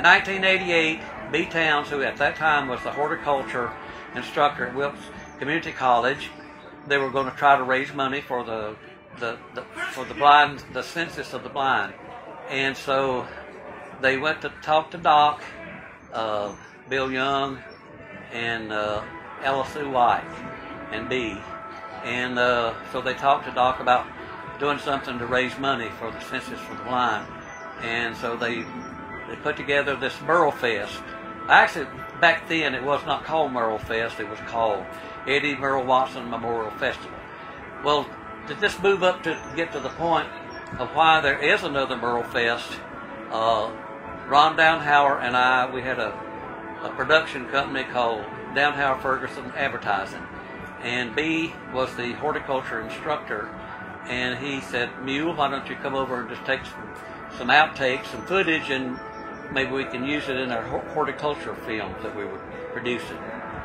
1988, B. Towns, who at that time was the horticulture instructor at Wilkes Community College, they were going to try to raise money for the blind, the census of the blind. And so they went to talk to Doc, Bill Young, and Ella Sue White, and B. And so they talked to Doc about doing something to raise money for the census for the blind. And so they put together this Merlefest. Actually, back then it was not called Merlefest, it was called Eddie Merle Watson Memorial Festival. Well, to just move up to get to the point of why there is another Merlefest, Ron Downhauer and I, we had a production company called Downhauer Ferguson Advertising. And B was the horticulture instructor, and he said, Mule, why don't you come over and just take some outtakes, some footage, and maybe we can use it in our horticulture films that we were producing.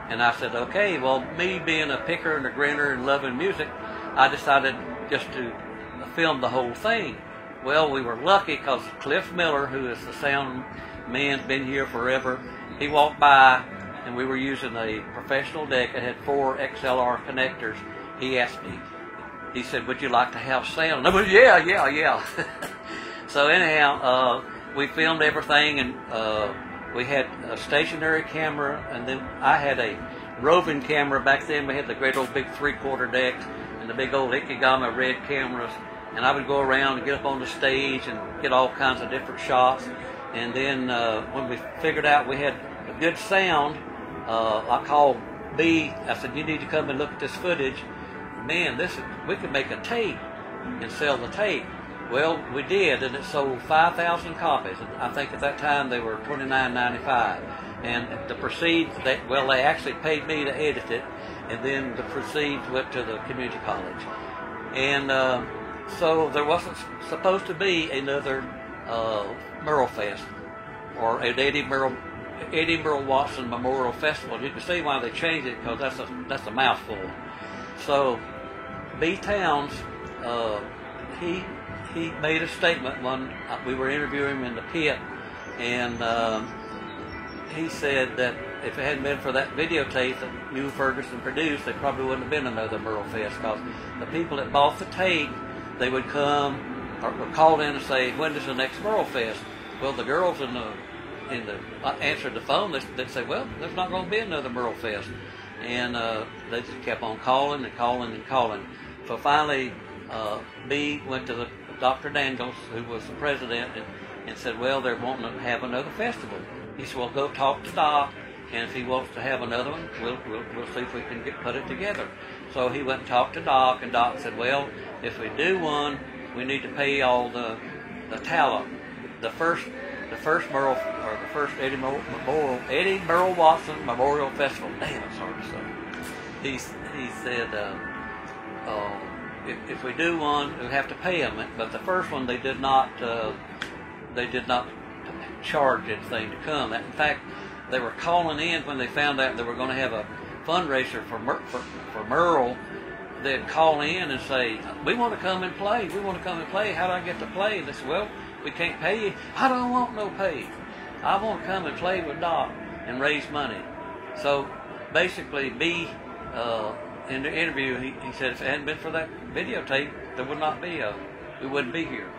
And I said, okay. Well, me being a picker and a grinner and loving music, I decided just to film the whole thing. Well, we were lucky because Cliff Miller, who is the sound man, been here forever, he walked by and we were using a professional deck that had 4 XLR connectors. He asked me, he said, would you like to have sound? And I went, yeah. So anyhow, we filmed everything, and we had a stationary camera, and then I had a roving camera. Back then we had the great old big 3/4 decks and the big old Ikegama red cameras, and I would go around and get up on the stage and get all kinds of different shots. And then when we figured out we had a good sound, I called B. I said, you need to come and look at this footage. Man, we could make a tape and sell the tape. Well, we did, and it sold 5,000 copies. And I think at that time they were $29.95. And the proceeds, they actually paid me to edit it, and then the proceeds went to the community college. And so there wasn't supposed to be another Merlefest or an Eddie Merle Watson Memorial Festival. You can see why they changed it, because that's a mouthful. So B. Towns, he made a statement when we were interviewing him in the pit, and he said that if it hadn't been for that videotape that Mule Ferguson produced, there probably wouldn't have been another Merlefest, because the people that bought the tape, they would come or call in and say, when is the next Merlefest? Well, the girls answered the phone, they'd say, well, there's not going to be another Merlefest. And they just kept on calling and calling and calling. So finally, B went to Dr. Daniels, who was the president, and said, well, they're wanting to have another festival. He said, well, go talk to Doc, and if he wants to have another one, we'll see if we can put it together. So he went and talked to Doc, and Doc said, well, if we do one, we need to pay all the talent. The first Eddie Merle Watson Memorial Festival. Damn, it's hard to say. He said, if we do one, we have to pay them. But the first one, they did not charge anything to come. In fact, they were calling in when they found out they were going to have a fundraiser for Merle. They'd call in and say, we want to come and play. We want to come and play. How do I get to play? And they said, well, we can't pay you. I don't want no pay. I want to come and play with Doc and raise money. So basically, B, in the interview, he said if it hadn't been for that videotape, there would not be we wouldn't be here.